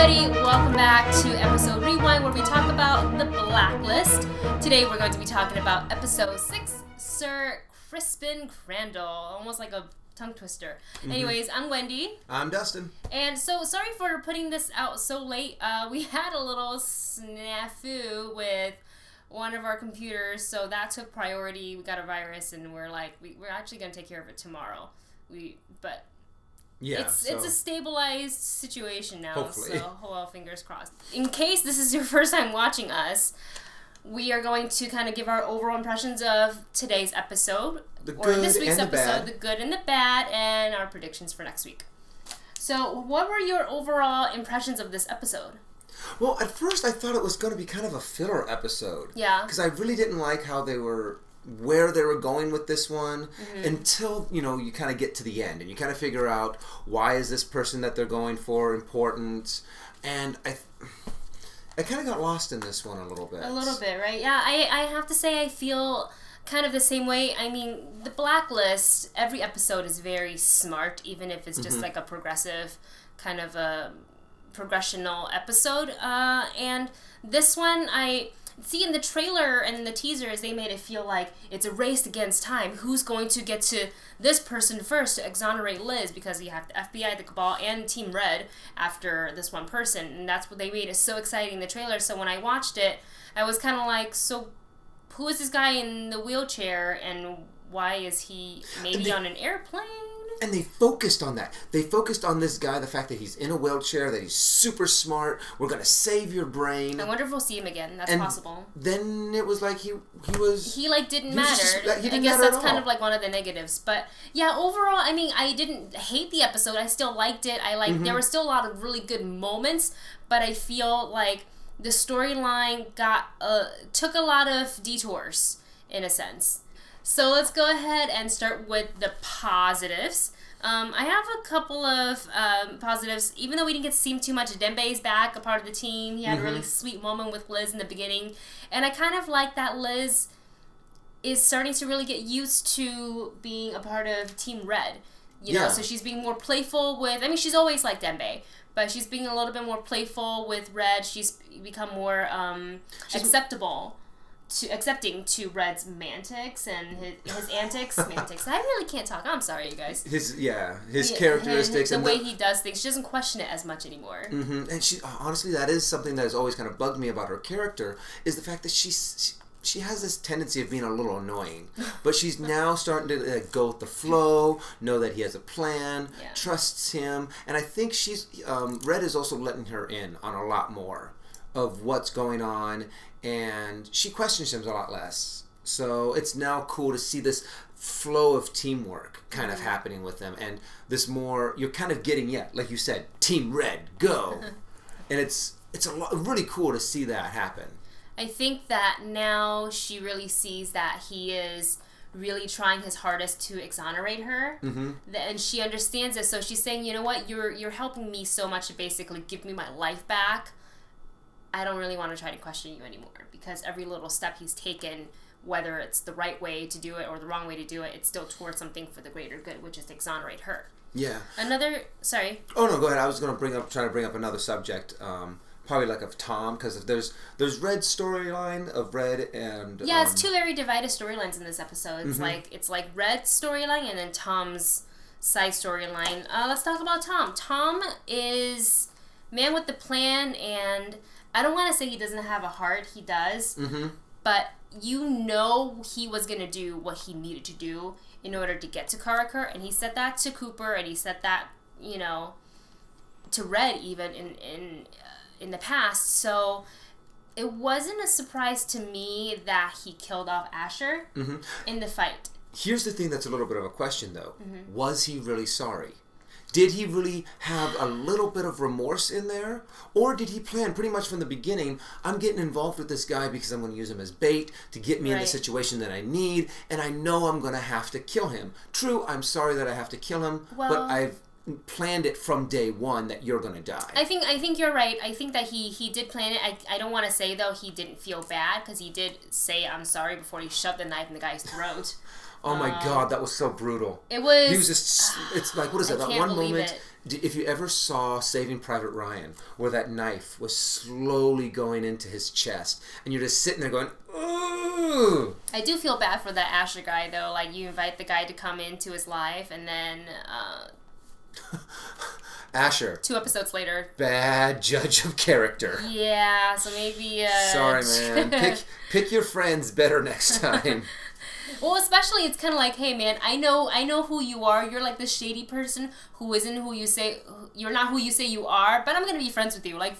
everybody, welcome back to episode Rewind, where we talk about the Blacklist. Today we're going to be talking about episode 6, Sir Crispin Crandall. Almost like a tongue twister. Anyways, I'm Wendy. I'm Dustin. And so, sorry for putting this out so late. We had a little snafu with one of our computers, so that took priority. We got a virus, and we're actually going to take care of it tomorrow. It's a stabilized situation now, hopefully. So well, fingers crossed. In case this is your first time watching us, we are going to kind of give our overall impressions of today's episode, the good and the bad, and our predictions for next week. So, what were your overall impressions of this episode? Well, at first I thought it was going to be kind of a filler episode. Yeah. Because I really didn't like where they were going with this one until, you kind of get to the end and you kind of figure out why is this person that they're going for important. And I kind of got lost in this one a little bit. A little bit, right? Yeah, I have to say I feel kind of the same way. I mean, the Blacklist, every episode is very smart, even if it's just like a progressive kind of a progressional episode. And this one, I see in the trailer and in the teasers, they made it feel like it's a race against time. Who's going to get to this person first to exonerate Liz? Because you have the FBI, the Cabal, and Team Red after this one person. And that's what they made it so exciting in the trailer. So when I watched it, I was kind of like, so who is this guy in the wheelchair and why is he maybe on an airplane? And they focused on that. They focused on this guy, the fact that he's in a wheelchair, that he's super smart. We're going to save your brain. I wonder if we'll see him again. That's possible. Then it was like he didn't matter. I guess that's kind of like one of the negatives. But yeah, overall, I mean, I didn't hate the episode. I still liked it. There were still a lot of really good moments, but I feel like the storyline took a lot of detours in a sense. So let's go ahead and start with the positives. I have a couple of positives. Even though we didn't get to see him too much, Dembe is back, a part of the team. He had a really sweet moment with Liz in the beginning. And I kind of like that Liz is starting to really get used to being a part of Team Red. You know, so she's being more playful with... I mean, she's always like Dembe, but she's being a little bit more playful with Red. She's become more accepting to Red's mantics and his antics. Mantics. I really can't talk. I'm sorry, you guys. His characteristics. The way he does things. She doesn't question it as much anymore. And she, honestly, that is something that has always kind of bugged me about her character, is the fact that she has this tendency of being a little annoying. But she's now starting to go with the flow, know that he has a plan, trusts him. And I think Red is also letting her in on a lot more of what's going on, and she questions him a lot less. So it's now cool to see this flow of teamwork kind of happening with them, and this more, you're kind of getting, like you said, Team Red, go! And it's really cool to see that happen. I think that now she really sees that he is really trying his hardest to exonerate her, and she understands it. So she's saying, you know what, you're helping me so much to basically give me my life back. I don't really want to try to question you anymore, because every little step he's taken, whether it's the right way to do it or the wrong way to do it, it's still towards something for the greater good, which is to exonerate her. Yeah. Sorry. Oh no, go ahead. I was going to try to bring up another subject, probably like of Tom, because there's Red's storyline of Red and it's two very divided storylines in this episode. It's like Red's storyline and then Tom's side storyline. Let's talk about Tom. Tom is man with the plan, and I don't want to say he doesn't have a heart. He does. But you know he was going to do what he needed to do in order to get to Karakurt. And he said that to Cooper, and he said that, to Red even in the past. So it wasn't a surprise to me that he killed off Asher in the fight. Here's the thing that's a little bit of a question, though. Was he really sorry? Did he really have a little bit of remorse in there? Or did he plan pretty much from the beginning, I'm getting involved with this guy because I'm going to use him as bait to get me in the situation that I need, and I know I'm going to have to kill him. True, I'm sorry that I have to kill him, but I've planned it from day one that you're going to die. I think you're right. I think that he did plan it. I don't want to say, though, he didn't feel bad, because he did say, I'm sorry, before he shoved the knife in the guy's throat. Oh my God, that was so brutal. It was... He was just, it's like, what is it, that one moment, if you ever saw Saving Private Ryan, where that knife was slowly going into his chest, and you're just sitting there going, ooh. I do feel bad for that Asher guy, though. Like, you invite the guy to come into his life, and then... Asher. 2 episodes later. Bad judge of character. Yeah, so maybe... Sorry, man. Pick your friends better next time. Well, especially it's kind of like, hey, man, I know who you are. You're like the shady person who isn't who you say... You're not who you say you are, but I'm going to be friends with you. Like...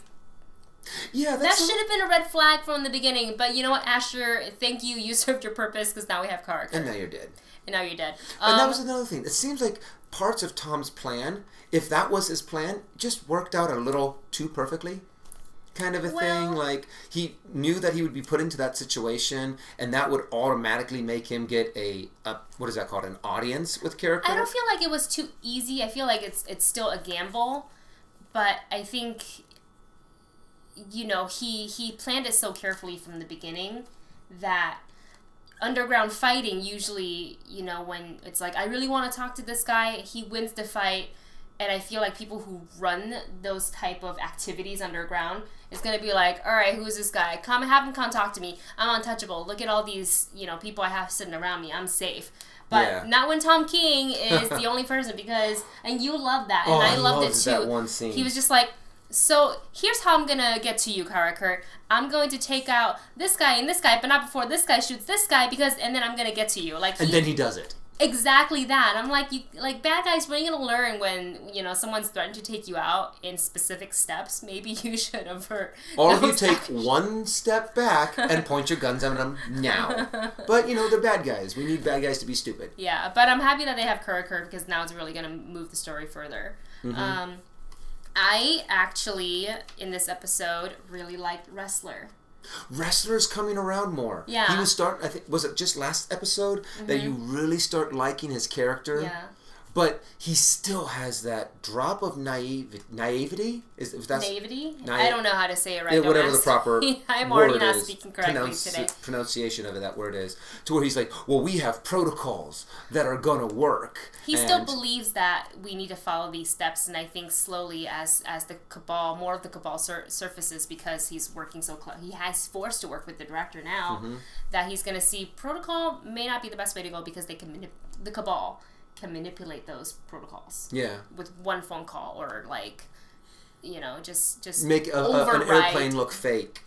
Yeah, that should have been a red flag from the beginning. But you know what, Asher? Thank you. You served your purpose because now we have Kara. And now you're dead. And now you're dead. And that was another thing. It seems like parts of Tom's plan, if that was his plan, just worked out a little too perfectly. Kind of a thing. Like, he knew that he would be put into that situation, and that would automatically make him get a what is that called? An audience with character? I don't feel like it was too easy. I feel like it's still a gamble. But I think... You know, he planned it so carefully from the beginning that underground fighting usually, you know, when it's like, I really want to talk to this guy, he wins the fight, and I feel like people who run those type of activities underground is going to be like, all right, who's this guy? Have him come talk to me. I'm untouchable. Look at all these, you know, people I have sitting around me. I'm safe. But not when Tom King is the only person, because, and you love that, and I loved it too. That one scene. He was just like, so here's how I'm gonna get to you, Kara. I'm going to take out this guy and this guy, but not before this guy shoots this guy, and then I'm gonna get to you. Like, and then he does it. Exactly that. I'm like, bad guys, when are you gonna learn when, you know, someone's threatened to take you out in specific steps? Maybe you should avert. Or if you take one step back and point your guns at them now. But, you know, they're bad guys. We need bad guys to be stupid. Yeah, but I'm happy that they have Kara because now it's really gonna move the story further. Mm-hmm. I actually, in this episode, really liked Wrestler. Wrestler's coming around more. Yeah. He was I think, was it just last episode that you really start liking his character? Yeah. But he still has that drop of naivety. Naivety? I don't know how to say it right. Whatever the proper I'm word already not is, speaking correctly today. Pronunciation of that word is. To where he's like, well, we have protocols that are going to work. He still believes that we need to follow these steps, and I think slowly as the Cabal, more of the Cabal surfaces, because he's working so close. He has forced to work with the director now, that he's going to see protocol may not be the best way to go because the Cabal can manipulate those protocols. Yeah. With one phone call or like, you know, just make an airplane look fake.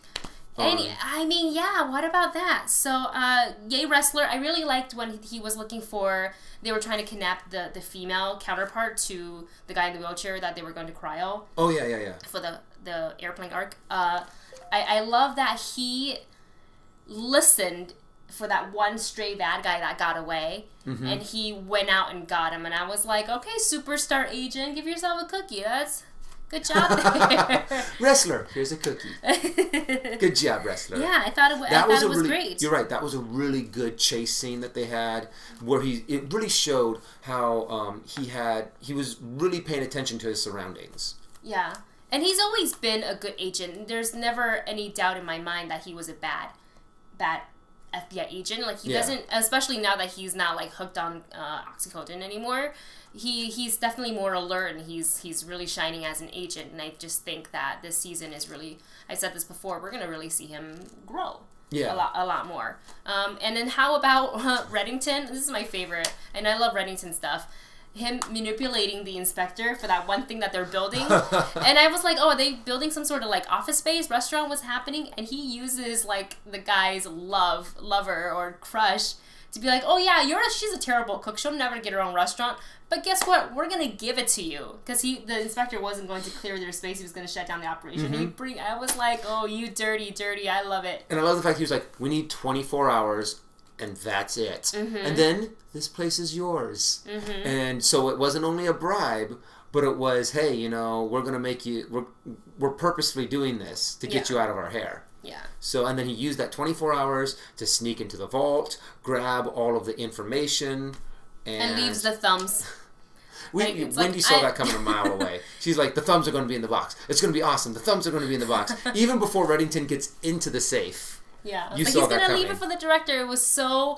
And I mean, yeah, what about that? So, Yay Wrestler, I really liked when he was looking for, they were trying to kidnap the female counterpart to the guy in the wheelchair that they were going to cryo. Oh, yeah. For the airplane arc. I love that he listened for that one stray bad guy that got away, and he went out and got him, and I was like, okay, superstar agent, give yourself a cookie. That's good job there. Wrestler, here's a cookie. Good job, Wrestler. Yeah, I thought it was great. You're right, that was a really good chase scene that they had, where it really showed how he was really paying attention to his surroundings. Yeah, and he's always been a good agent. There's never any doubt in my mind that he was a bad FBI agent. Like, he doesn't, especially now that he's not like hooked on oxycodone anymore. He's definitely more alert, and he's really shining as an agent. And I just think that this season is really, I said this before, we're gonna really see him grow. Yeah. A lot more. And then how about Reddington? This is my favorite, and I love Reddington stuff. Him manipulating the inspector for that one thing that they're building. And I was like, oh, are they building some sort of like office space, restaurant, what's happening? And he uses like the guy's lover or crush to be like, oh yeah, she's a terrible cook. She'll never get her own restaurant. But guess what? We're going to give it to you. Because the inspector wasn't going to clear their space. He was going to shut down the operation. I was like, oh, you dirty. I love it. And I love the fact he was like, we need 24 hours. And that's it. And then this place is yours. And so it wasn't only a bribe, but it was, hey, you know, we're gonna make you. We're purposefully doing this to get you out of our hair. Yeah. So and then he used that 24 hours to sneak into the vault, grab all of the information, and leaves the thumbs. Wendy saw that coming a mile away. She's like, the thumbs are going to be in the box. It's going to be awesome. The thumbs are going to be in the box. Even before Reddington gets into the safe. Yeah. You but saw he's that gonna coming. leave it for the director. It was so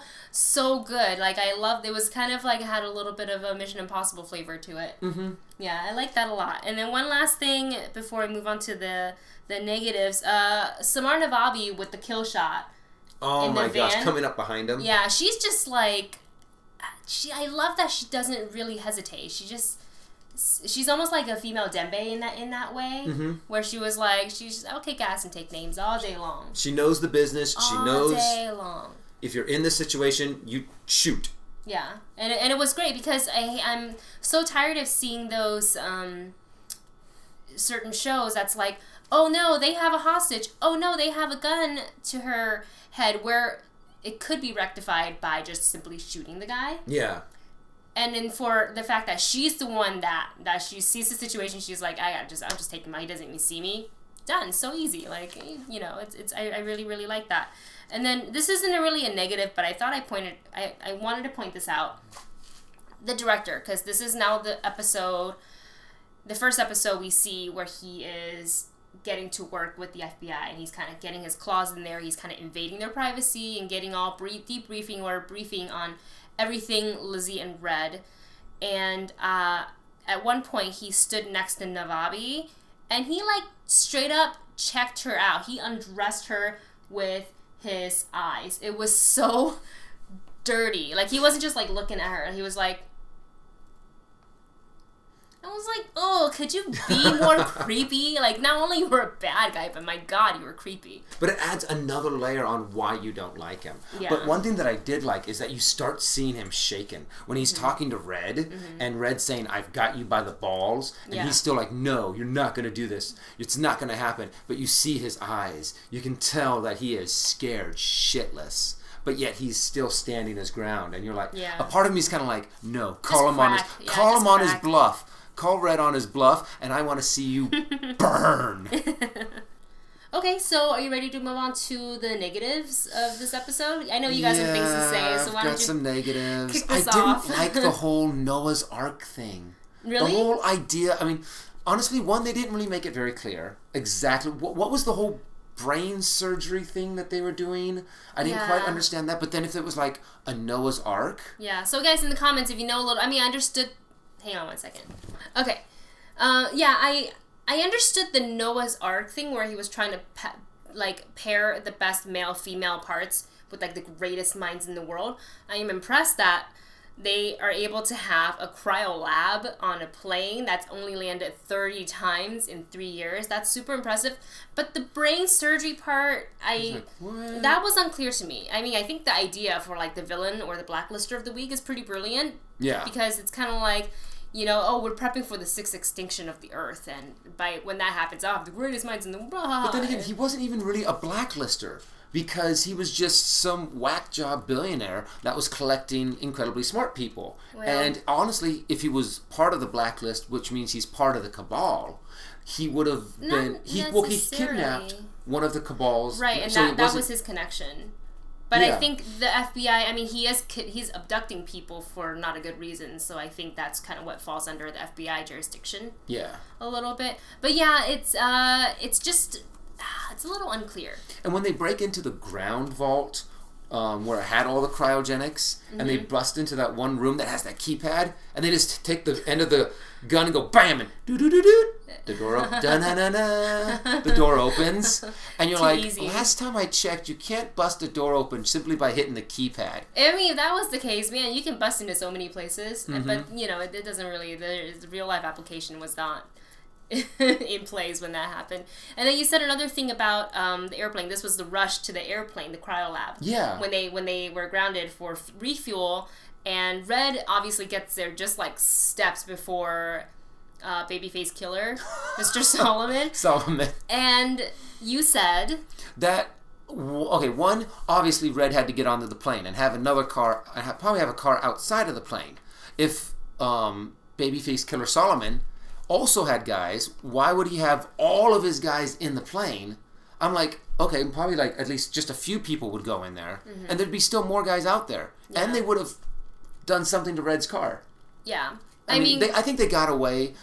good. Like, I loved it. Was kind of like had a little bit of a Mission Impossible flavor to it. Mm-hmm. Yeah, I like that a lot. And then one last thing before I move on to the negatives. Samar Navabi with the kill shot. Oh my gosh, coming up behind him. Yeah, she's just like, I love that she doesn't really hesitate. She's almost like a female Dembe in that way, where she was like, she's I'll kick ass and take names all day long. She knows the business. She knows all day long. If you're in this situation, you shoot. Yeah, and it was great because I'm so tired of seeing those certain shows that's like, oh no, they have a hostage. Oh no, they have a gun to her head, where it could be rectified by just simply shooting the guy. Yeah. And then for the fact that she's the one that she sees the situation, she's like, I'm just taking my, he doesn't even see me. Done. So easy. Like, you know, I really, really like that. And then this isn't really a negative, but I thought I wanted to point this out. The director, because this is now the first episode we see where he is getting to work with the FBI, and he's kind of getting his claws in there. He's kind of invading their privacy and getting all debriefing or briefing on everything Lizzie and Red. And at one point he stood next to Navabi, and he like straight up checked her out. He undressed her with his eyes. It was so dirty. Like, he wasn't just like looking at her. He was like, I was like, oh, could you be more creepy? Like, not only you were a bad guy, but my God, you were creepy. But it adds another layer on why you don't like him. Yeah. But one thing that I did like is that you start seeing him shaken. When he's talking to Red, and Red's saying, I've got you by the balls, and he's still like, no, you're not going to do this. It's not going to happen. But you see his eyes. You can tell that he is scared shitless. But yet he's still standing his ground. And you're like, a part of me is kind of like, no, call him on his bluff. Call Red on his bluff, and I want to see you burn. Okay, so are you ready to move on to the negatives of this episode? I know you got some things to say, so why don't you some negatives. kick this I off? didn't like the whole Noah's Ark thing. Really? The whole idea, I mean, honestly, one, they didn't really make it very clear exactly. What was the whole brain surgery thing that they were doing? I didn't quite understand that, but then if it was like a Noah's Ark. Yeah, so guys, in the comments, if you know a little, I mean, I understood. Hang on one second. Okay. I understood the Noah's Ark thing where he was trying to pair the best male-female parts with like the greatest minds in the world. I am impressed that they are able to have a cryo lab on a plane that's only landed 30 times in 3 years. That's super impressive. But the brain surgery part, that was unclear to me. I mean, I think the idea for like the villain or the blacklister of the week is pretty brilliant. Yeah. Because it's kind of like, you know, oh, we're prepping for the sixth extinction of the Earth, and when that happens, the greatest minds in the world. But then again, he wasn't even really a blacklister, because he was just some whack job billionaire that was collecting incredibly smart people. Well, and honestly, if he was part of the blacklist, which means he's part of the Cabal, he would have been. He kidnapped one of the Cabals, right? And so that was his connection. But I think the FBI, I mean, he's abducting people for not a good reason, so I think that's kind of what falls under the FBI jurisdiction. Yeah. A little bit. But yeah, it's just, it's a little unclear. And when they break into the ground vault, where it had all the cryogenics, and they bust into that one room that has that keypad, and they just take the end of the gun and go bam, and do-do-do-do. The door opens. The door opens, and you're like, easy. Last time I checked, you can't bust a door open simply by hitting the keypad. I mean, if that was the case, man, you can bust into so many places, but you know, it doesn't really. The real life application was not in place when that happened. And then you said another thing about the airplane. This was the rush to the airplane, the cryo lab. Yeah. When they were grounded for refuel, and Red obviously gets there just like steps before babyface killer, Mr. Solomon. And you said that. Okay, one, obviously Red had to get onto the plane and have another car, probably have a car outside of the plane. If babyface killer Solomon also had guys, why would he have all of his guys in the plane? I'm like, okay, probably like at least just a few people would go in there, and there'd be still more guys out there, and they would have done something to Red's car. Yeah, I mean I think they got away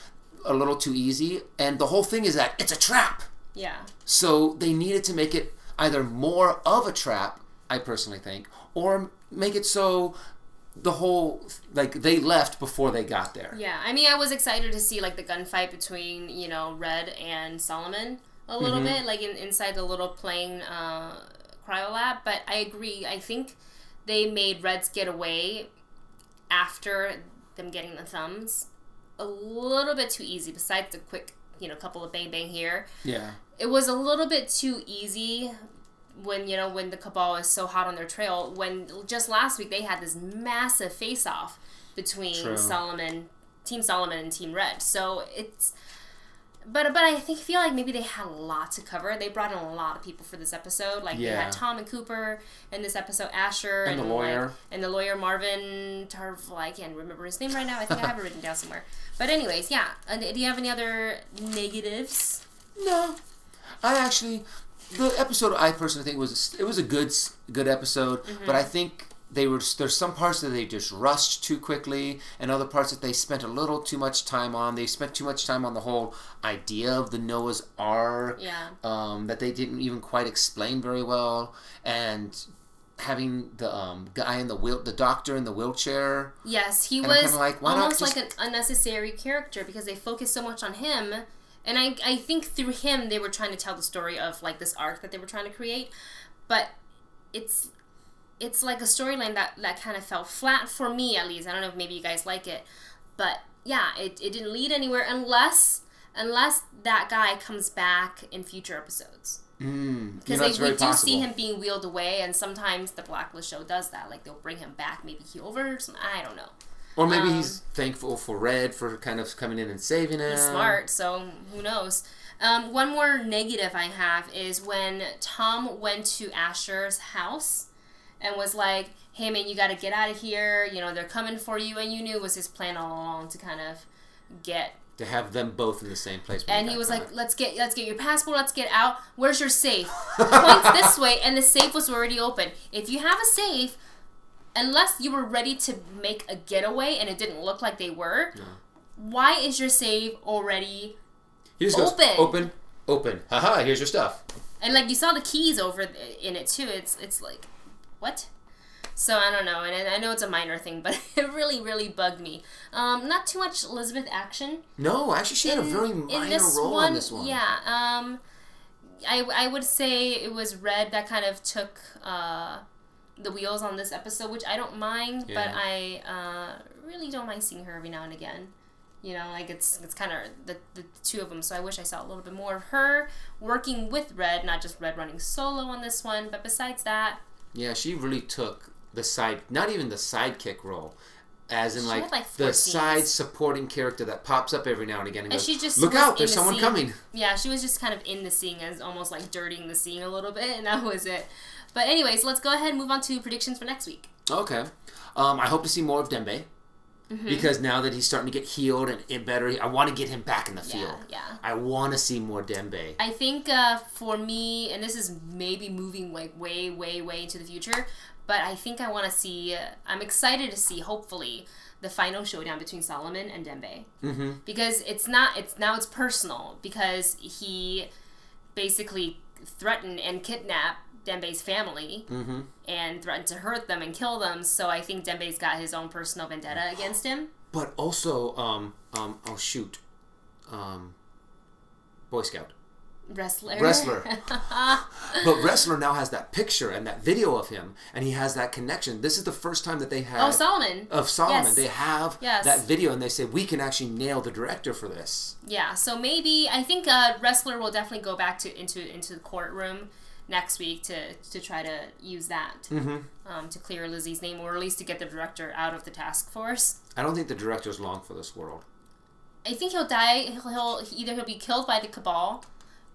a little too easy, and the whole thing is that it's a trap. Yeah. So they needed to make it either more of a trap, I personally think, or make it so the whole, like, they left before they got there. Yeah, I mean, I was excited to see, like, the gunfight between, you know, Red and Solomon a little bit, like, inside the little plane cryo lab, but I agree. I think they made Red's getaway after them getting the thumbs a little bit too easy, besides the quick, you know, couple of bang bang here. Yeah. It was a little bit too easy when, you know, when the Cabal is so hot on their trail, when just last week they had this massive face-off between Team Solomon and Team Red. So it's... But I feel like maybe they had a lot to cover. They brought in a lot of people for this episode. Like, they had Tom and Cooper in this episode, Asher. And the lawyer. Like, and the lawyer, Marvin I can't remember his name right now. I think I have it written down somewhere. But anyways, yeah. Do you have any other negatives? No. The episode, I personally think was a good episode, but I think there's some parts that they just rushed too quickly, and other parts that they spent a little too much time on. They spent too much time on the whole idea of the Noah's Ark, that they didn't even quite explain very well, and having the guy in the doctor in the wheelchair. Yes, he was like, almost like an unnecessary character because they focused so much on him. And I think through him, they were trying to tell the story of, like, this arc that they were trying to create. But it's like a storyline that kind of fell flat for me, at least. I don't know if maybe you guys like it. But, yeah, it didn't lead anywhere unless that guy comes back in future episodes. Because we do see him being wheeled away, and sometimes the Blacklist show does that. Like, they'll bring him back, maybe heal over or something. I don't know. Or maybe he's thankful for Red for kind of coming in and saving him. He's smart, so who knows. One more negative I have is when Tom went to Asher's house and was like, hey, man, you got to get out of here. You know, they're coming for you. And you knew it was his plan all along to kind of get... To have them both in the same place. And he was like, let's get your passport, let's get out. Where's your safe? Points this way, and the safe was already open. If you have a safe... Unless you were ready to make a getaway and it didn't look like they were, why is your save already open? Open. Haha, here's your stuff. And, like, you saw the keys over in it, too. It's like, what? So, I don't know. And I know it's a minor thing, but it really, really bugged me. Not too much Elizabeth action. No, actually, she had a very minor role in this one. Yeah. I would say it was Red that kind of took... the wheels on this episode, which I don't mind, but I really don't mind seeing her every now and again. You know, like, it's kind of the two of them, so I wish I saw a little bit more of her working with Red, not just Red running solo on this one, but besides that... Yeah, she really took not even the sidekick role, as in, like the side supporting character that pops up every now and again and goes, she just look out, there's someone coming. Yeah, she was just kind of in the scene as almost like dirtying the scene a little bit, and that was it. But anyways, let's go ahead and move on to predictions for next week. Okay. I hope to see more of Dembe. Because now that he's starting to get healed and better, I want to get him back in the field. Yeah. I want to see more Dembe. I think for me, and this is maybe moving like way, way, way into the future, but I think I want to see, I'm excited to see, hopefully, the final showdown between Solomon and Dembe. Because it's personal, because he basically threatened and kidnapped Dembe's family and threatened to hurt them and kill them, so I think Dembe's got his own personal vendetta against him. But also, Boy Scout. Wrestler. But Wrestler now has that picture and that video of him, and he has that connection. This is the first time that they have... Solomon. Yes. They have that video, and they say, we can actually nail the director for this. Yeah, so maybe, I think Wrestler will definitely go back into the courtroom next week to try to use that to clear Lizzie's name, or at least to get the director out of the task force. I don't think the director's long for this world. I think he'll die. He'll be killed by the Cabal,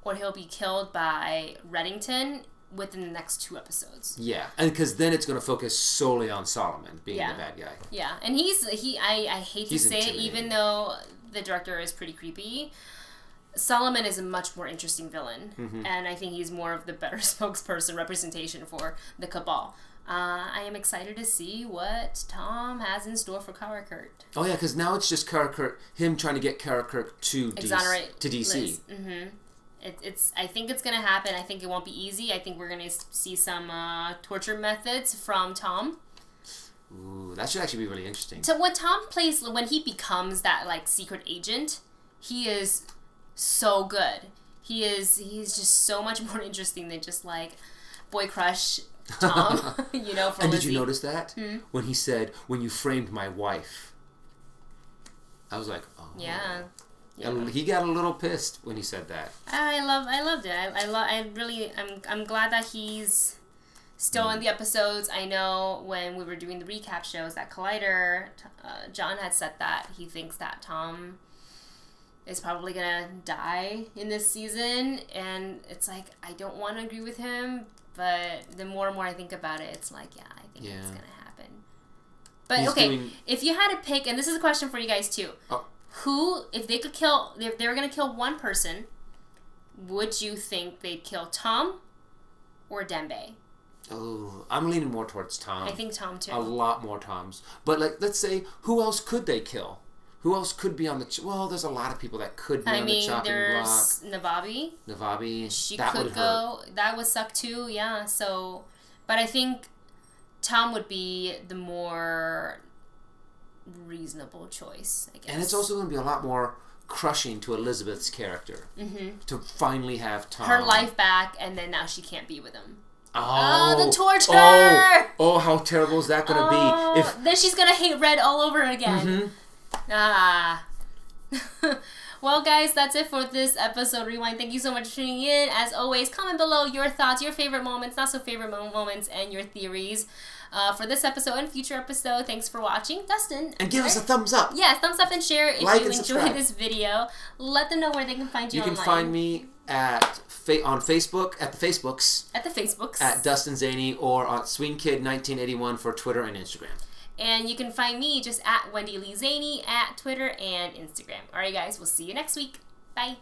or he'll be killed by Reddington within the next 2 episodes. Yeah, and because then it's going to focus solely on Solomon being the bad guy. Yeah, and I hate to say it, even though the director is pretty creepy, Solomon is a much more interesting villain, and I think he's more of the better spokesperson representation for the Cabal. I am excited to see what Tom has in store for Karakurt. Oh yeah, because now it's just Karakurt, him trying to get Karakurt to DC. I think it's gonna happen. I think it won't be easy. I think we're gonna see some torture methods from Tom. Ooh, that should actually be really interesting. So when Tom plays, when he becomes that like secret agent, he is so good. He's just so much more interesting than just like boy crush Tom, for and Lizzie. Did you notice that? When he said, "When you framed my wife," I was like, oh. Yeah. And he got a little pissed when he said that. I loved it. I'm glad that he's still in the episodes. I know when we were doing the recap shows at Collider, John had said that he thinks that Tom is probably gonna die in this season, and it's like, I don't want to agree with him, but the more and more I think about it, it's like, yeah, I think it's gonna happen. But if you had to pick, and this is a question for you guys too, who, if they were gonna kill one person, would you think they'd kill Tom or Dembe? Oh, I'm leaning more towards Tom. I think Tom too. A lot more Toms. But like, let's say, who else could they kill? Who else could be on the... well, there's a lot of people that could be on the chopping block. Navabi. Navabi. That could go. Hurt. That would suck too, yeah. So, but I think Tom would be the more reasonable choice, I guess. And it's also going to be a lot more crushing to Elizabeth's character. To finally have Tom... her life back, and then now she can't be with him. Oh, the torture! Oh, how terrible is that going to be? Then she's going to hate Red all over again. Well, guys, that's it for this episode Rewind. Thank you so much for tuning in. As always, comment below your thoughts, your favorite moments, not so favorite moments, and your theories for this episode and future episode. Thanks for watching, Dustin. And give us a thumbs up. Yeah, thumbs up and share if you enjoyed this video. Let them know where they can find you online. You can find me on Facebook, at the Facebooks. At Dustin Zaney, or on SwingKid1981 for Twitter and Instagram. And you can find me just at Wendy Lee Zaney at Twitter and Instagram. Alright guys, we'll see you next week. Bye.